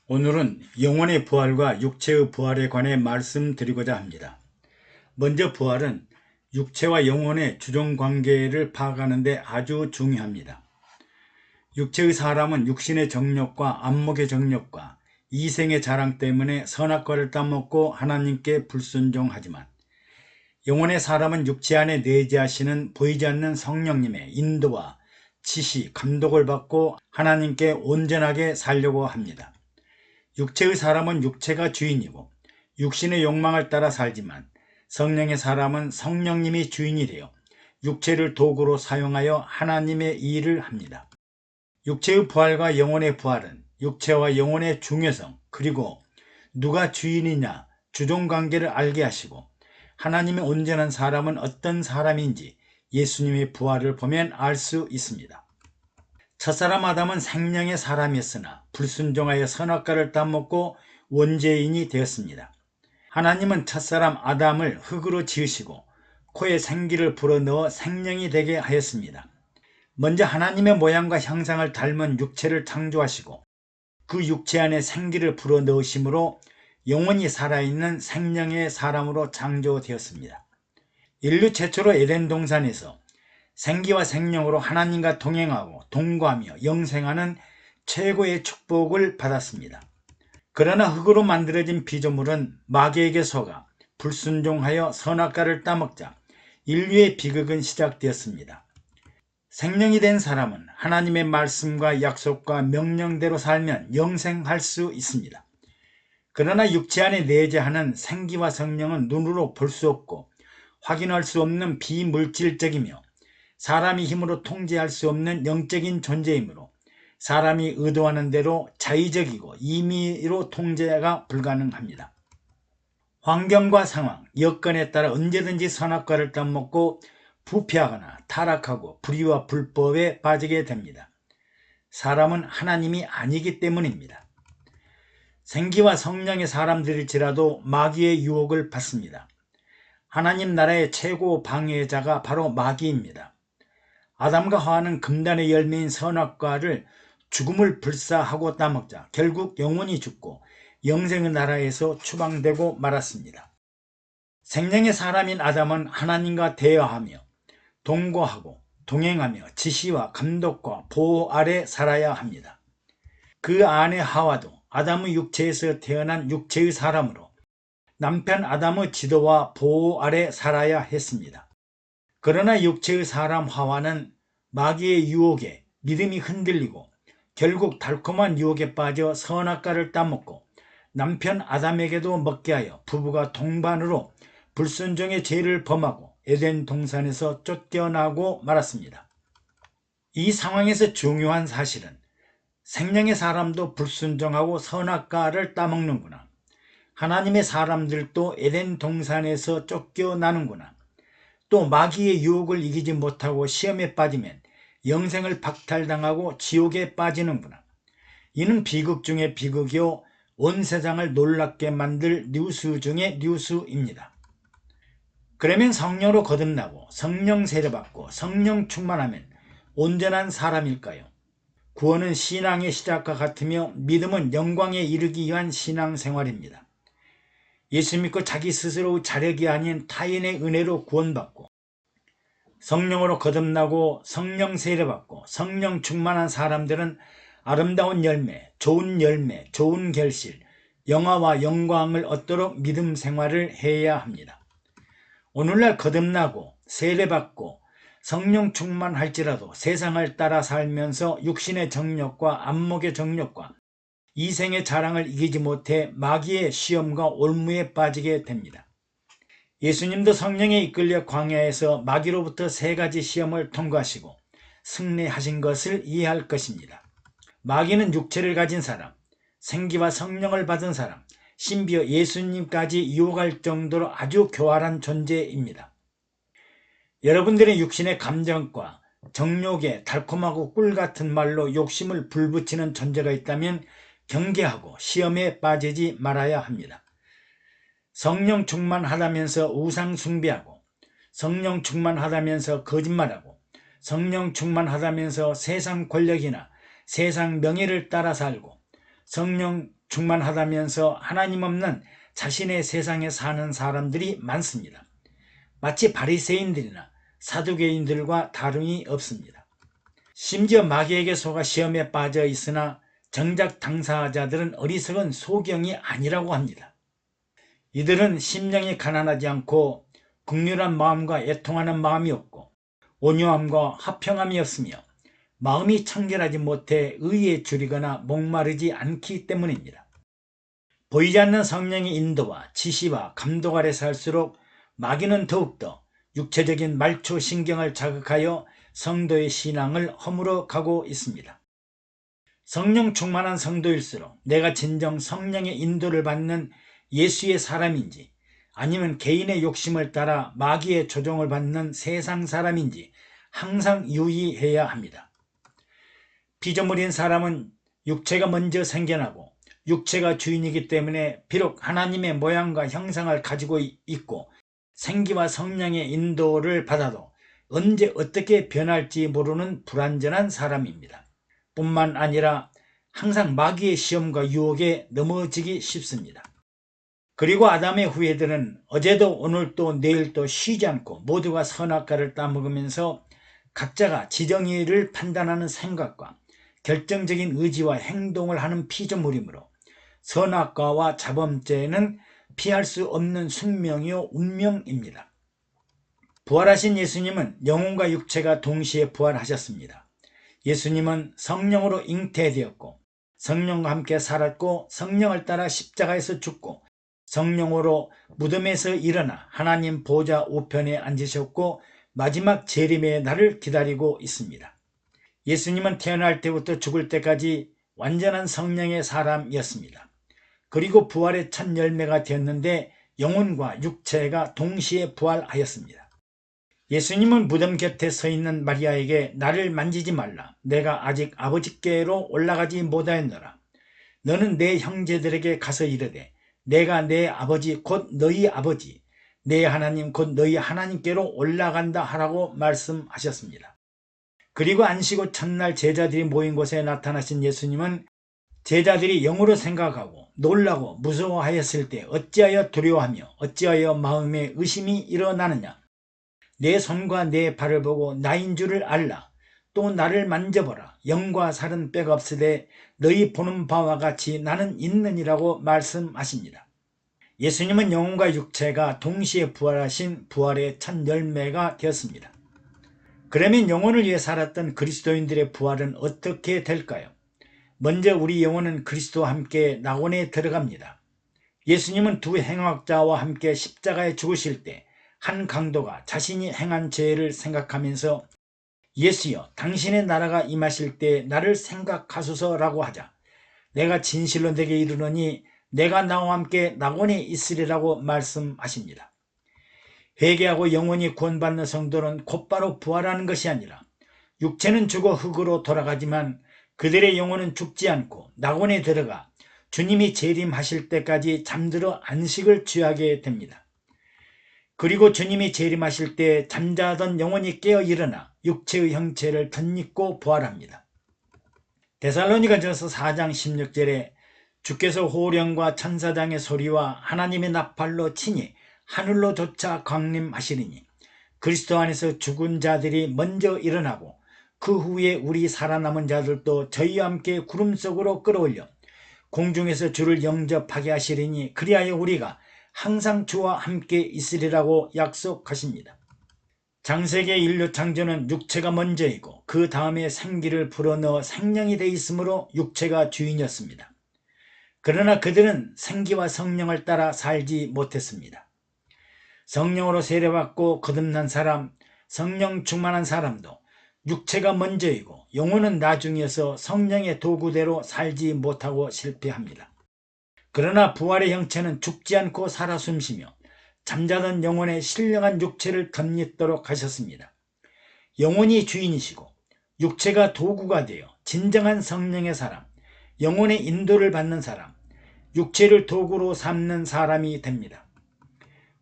오늘은 영혼의 부활과 육체의 부활에 관해 말씀드리고자 합니다. 먼저 부활은 육체와 영혼의 주종 관계를 파악하는 데 아주 중요합니다. 육체의 사람은 육신의 정욕과 안목의 정욕과 이생의 자랑 때문에 선악과를 따먹고 하나님께 불순종하지만, 영혼의 사람은 육체 안에 내재하시는 보이지 않는 성령님의 인도와 지시, 감독을 받고 하나님께 온전하게 살려고 합니다. 육체의 사람은 육체가 주인이고 육신의 욕망을 따라 살지만, 성령의 사람은 성령님이 주인이 되어 육체를 도구로 사용하여 하나님의 일을 합니다. 육체의 부활과 영혼의 부활은 육체와 영혼의 중요성, 그리고 누가 주인이냐 주종관계를 알게 하시고, 하나님의 온전한 사람은 어떤 사람인지 예수님의 부활을 보면 알 수 있습니다. 첫사람 아담은 생명의 사람이었으나 불순종하여 선악과를 따먹고 원죄인이 되었습니다. 하나님은 첫사람 아담을 흙으로 지으시고 코에 생기를 불어넣어 생명이 되게 하였습니다. 먼저 하나님의 모양과 형상을 닮은 육체를 창조하시고 그 육체 안에 생기를 불어넣으심으로 영원히 살아있는 생명의 사람으로 창조되었습니다. 인류 최초로 에덴 동산에서 생기와 생명으로 하나님과 동행하고 동거하며 영생하는 최고의 축복을 받았습니다. 그러나 흙으로 만들어진 피조물은 마귀에게 속아 불순종하여 선악과를 따먹자 인류의 비극은 시작되었습니다. 생명이 된 사람은 하나님의 말씀과 약속과 명령대로 살면 영생할 수 있습니다. 그러나 육체 안에 내재하는 생기와 성령은 눈으로 볼 수 없고 확인할 수 없는 비물질적이며 사람이 힘으로 통제할 수 없는 영적인 존재이므로 사람이 의도하는 대로 자의적이고 임의로 통제가 불가능합니다. 환경과 상황, 여건에 따라 언제든지 선악과를 따먹고 부패하거나 타락하고 불의와 불법에 빠지게 됩니다. 사람은 하나님이 아니기 때문입니다. 생기와 성령의 사람들일지라도 마귀의 유혹을 받습니다. 하나님 나라의 최고 방해자가 바로 마귀입니다. 아담과 하와는 금단의 열매인 선악과를 죽음을 불사하고 따먹자 결국 영원히 죽고 영생의 나라에서 추방되고 말았습니다. 생명의 사람인 아담은 하나님과 대화하며 동거하고 동행하며 지시와 감독과 보호 아래 살아야 합니다. 그 아내 하와도 아담의 육체에서 태어난 육체의 사람으로 남편 아담의 지도와 보호 아래 살아야 했습니다. 그러나 육체의 사람 하와는 마귀의 유혹에 믿음이 흔들리고 결국 달콤한 유혹에 빠져 선악과를 따먹고 남편 아담에게도 먹게 하여 부부가 동반으로 불순종의 죄를 범하고 에덴 동산에서 쫓겨나고 말았습니다. 이 상황에서 중요한 사실은 생명의 사람도 불순종하고 선악과를 따먹는구나, 하나님의 사람들도 에덴 동산에서 쫓겨나는구나, 또 마귀의 유혹을 이기지 못하고 시험에 빠지면 영생을 박탈당하고 지옥에 빠지는구나. 이는 비극 중의 비극이요 온 세상을 놀랍게 만들 뉴스 중의 뉴스입니다. 그러면 성령으로 거듭나고 성령 세례받고 성령 충만하면 온전한 사람일까요? 구원은 신앙의 시작과 같으며 믿음은 영광에 이르기 위한 신앙생활입니다. 예수 믿고 자기 스스로의 자력이 아닌 타인의 은혜로 구원받고 성령으로 거듭나고 성령 세례받고 성령 충만한 사람들은 아름다운 열매, 좋은 결실, 영화와 영광을 얻도록 믿음 생활을 해야 합니다. 오늘날 거듭나고 세례받고 성령 충만할지라도 세상을 따라 살면서 육신의 정욕과 안목의 정욕과 이생의 자랑을 이기지 못해 마귀의 시험과 올무에 빠지게 됩니다. 예수님도 성령에 이끌려 광야에서 마귀로부터 3가지 시험을 통과하시고 승리하신 것을 이해할 것입니다. 마귀는 육체를 가진 사람, 생기와 성령을 받은 사람, 심지어 예수님까지 유혹할 정도로 아주 교활한 존재입니다. 여러분들의 육신의 감정과 정욕에 달콤하고 꿀같은 말로 욕심을 불붙이는 존재가 있다면 경계하고 시험에 빠지지 말아야 합니다. 성령 충만하다면서 우상 숭배하고, 성령 충만하다면서 거짓말하고, 성령 충만하다면서 세상 권력이나 세상 명예를 따라 살고, 성령 충만하다면서 하나님 없는 자신의 세상에 사는 사람들이 많습니다. 마치 바리새인들이나 사두개인들과 다름이 없습니다. 심지어 마귀에게 속아 시험에 빠져 있으나 정작 당사자들은 어리석은 소경이 아니라고 합니다. 이들은 심령이 가난하지 않고 긍휼한 마음과 애통하는 마음이 없고 온유함과 화평함이 없으며 마음이 청결하지 못해 의에 줄이거나 목마르지 않기 때문입니다. 보이지 않는 성령의 인도와 지시와 감독 아래 살수록 마귀는 더욱더 육체적인 말초 신경을 자극하여 성도의 신앙을 허물어 가고 있습니다. 성령 충만한 성도일수록 내가 진정 성령의 인도를 받는 예수의 사람인지 아니면 개인의 욕심을 따라 마귀의 조종을 받는 세상 사람인지 항상 유의해야 합니다. 피조물인 사람은 육체가 먼저 생겨나고 육체가 주인이기 때문에 비록 하나님의 모양과 형상을 가지고 있고 생기와 성령의 인도를 받아도 언제 어떻게 변할지 모르는 불완전한 사람입니다. 뿐만 아니라 항상 마귀의 시험과 유혹에 넘어지기 쉽습니다. 그리고 아담의 후예들은 어제도 오늘도 내일도 쉬지 않고 모두가 선악과를 따먹으면서 각자가 지정의를 판단하는 생각과 결정적인 의지와 행동을 하는 피조물이므로 선악과와 자범죄는 피할 수 없는 숙명이요 운명입니다. 부활하신 예수님은 영혼과 육체가 동시에 부활하셨습니다. 예수님은 성령으로 잉태되었고 성령과 함께 살았고 성령을 따라 십자가에서 죽고 성령으로 무덤에서 일어나 하나님 보좌 우편에 앉으셨고 마지막 재림의 날을 기다리고 있습니다. 예수님은 태어날 때부터 죽을 때까지 완전한 성령의 사람이었습니다. 그리고 부활의 첫 열매가 되었는데 영혼과 육체가 동시에 부활하였습니다. 예수님은 무덤 곁에 서 있는 마리아에게 나를 만지지 말라. 내가 아직 아버지께로 올라가지 못하였노라. 너는 내 형제들에게 가서 이르되 내가 내 아버지 곧 너희 아버지 내 하나님 곧 너희 하나님께로 올라간다 하라고 말씀하셨습니다. 그리고 안식 후 첫날 제자들이 모인 곳에 나타나신 예수님은 제자들이 영으로 생각하고 놀라고 무서워하였을 때 어찌하여 두려워하며 어찌하여 마음에 의심이 일어나느냐. 내 손과 내 발을 보고 나인 줄을 알라. 또 나를 만져보라. 영과 살은 뼈가 없으되 너희 보는 바와 같이 나는 있느니라고 말씀하십니다. 예수님은 영혼과 육체가 동시에 부활하신 부활의 첫 열매가 되었습니다. 그러면 영혼을 위해 살았던 그리스도인들의 부활은 어떻게 될까요? 먼저 우리 영혼은 그리스도와 함께 낙원에 들어갑니다. 예수님은 두 행악자와 함께 십자가에 죽으실 때 한 강도가 자신이 행한 죄를 생각하면서 예수여 당신의 나라가 임하실 때 나를 생각하소서라고 하자 내가 진실로 내게 이르노니 내가 나와 함께 낙원에 있으리라고 말씀하십니다. 회개하고 영원히 구원받는 성도는 곧바로 부활하는 것이 아니라 육체는 죽어 흙으로 돌아가지만 그들의 영혼은 죽지 않고 낙원에 들어가 주님이 재림하실 때까지 잠들어 안식을 취하게 됩니다. 그리고 주님이 재림하실 때 잠자던 영혼이 깨어 일어나 육체의 형체를 덧입고 부활합니다. 데살로니가전서 4장 16절에 주께서 호령과 천사장의 소리와 하나님의 나팔로 치니 하늘로조차 강림하시리니 그리스도 안에서 죽은 자들이 먼저 일어나고 그 후에 우리 살아남은 자들도 저희와 함께 구름 속으로 끌어올려 공중에서 주를 영접하게 하시리니 그리하여 우리가 항상 주와 함께 있으리라고 약속하십니다. 창세기 인류 창조는 육체가 먼저이고 그 다음에 생기를 불어넣어 생명이 돼 있으므로 육체가 주인이었습니다. 그러나 그들은 생기와 성령을 따라 살지 못했습니다. 성령으로 세례받고 거듭난 사람, 성령 충만한 사람도 육체가 먼저이고 영혼은 나중이어서 성령의 도구대로 살지 못하고 실패합니다. 그러나 부활의 형체는 죽지 않고 살아 숨쉬며 잠자던 영혼의 신령한 육체를 덧입도록 하셨습니다. 영혼이 주인이시고 육체가 도구가 되어 진정한 성령의 사람, 영혼의 인도를 받는 사람, 육체를 도구로 삼는 사람이 됩니다.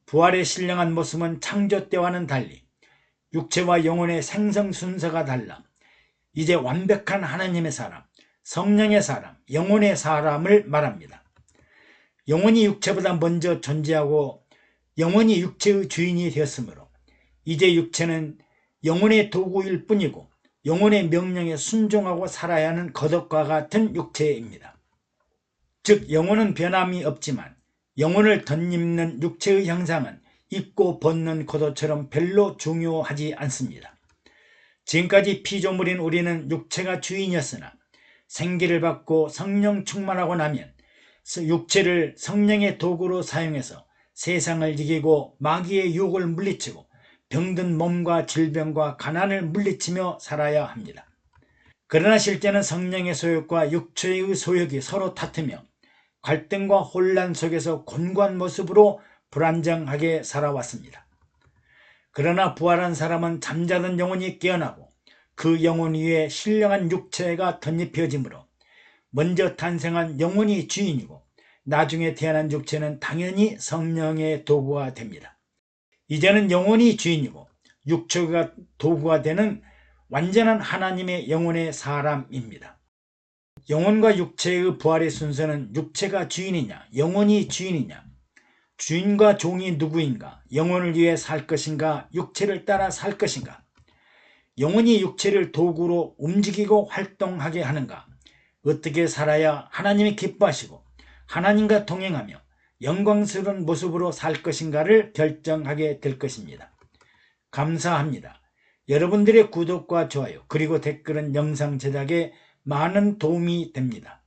부활의 신령한 모습은 창조 때와는 달리 육체와 영혼의 생성 순서가 달라 이제 완벽한 하나님의 사람, 성령의 사람, 영혼의 사람을 말합니다. 영혼이 육체보다 먼저 존재하고 영혼이 육체의 주인이 되었으므로 이제 육체는 영혼의 도구일 뿐이고 영혼의 명령에 순종하고 살아야 하는 거덕과 같은 육체입니다. 즉 영혼은 변함이 없지만 영혼을 덧입는 육체의 형상은 입고 벗는 겉옷처럼 별로 중요하지 않습니다. 지금까지 피조물인 우리는 육체가 주인이었으나 생기를 받고 성령 충만하고 나면 육체를 성령의 도구로 사용해서 세상을 이기고 마귀의 유혹을 물리치고 병든 몸과 질병과 가난을 물리치며 살아야 합니다. 그러나 실제는 성령의 소욕과 육체의 소욕이 서로 다투며 갈등과 혼란 속에서 곤고한 모습으로 불안정하게 살아왔습니다. 그러나 부활한 사람은 잠자던 영혼이 깨어나고 그 영혼 위에 신령한 육체가 덧입혀지므로 먼저 탄생한 영혼이 주인이고 나중에 태어난 육체는 당연히 성령의 도구가 됩니다. 이제는 영혼이 주인이고 육체가 도구가 되는 완전한 하나님의 영혼의 사람입니다. 영혼과 육체의 부활의 순서는 육체가 주인이냐 영혼이 주인이냐, 주인과 종이 누구인가, 영혼을 위해 살 것인가 육체를 따라 살 것인가, 영혼이 육체를 도구로 움직이고 활동하게 하는가, 어떻게 살아야 하나님이 기뻐하시고 하나님과 동행하며 영광스러운 모습으로 살 것인가를 결정하게 될 것입니다. 감사합니다. 여러분들의 구독과 좋아요 그리고 댓글은 영상 제작에 많은 도움이 됩니다.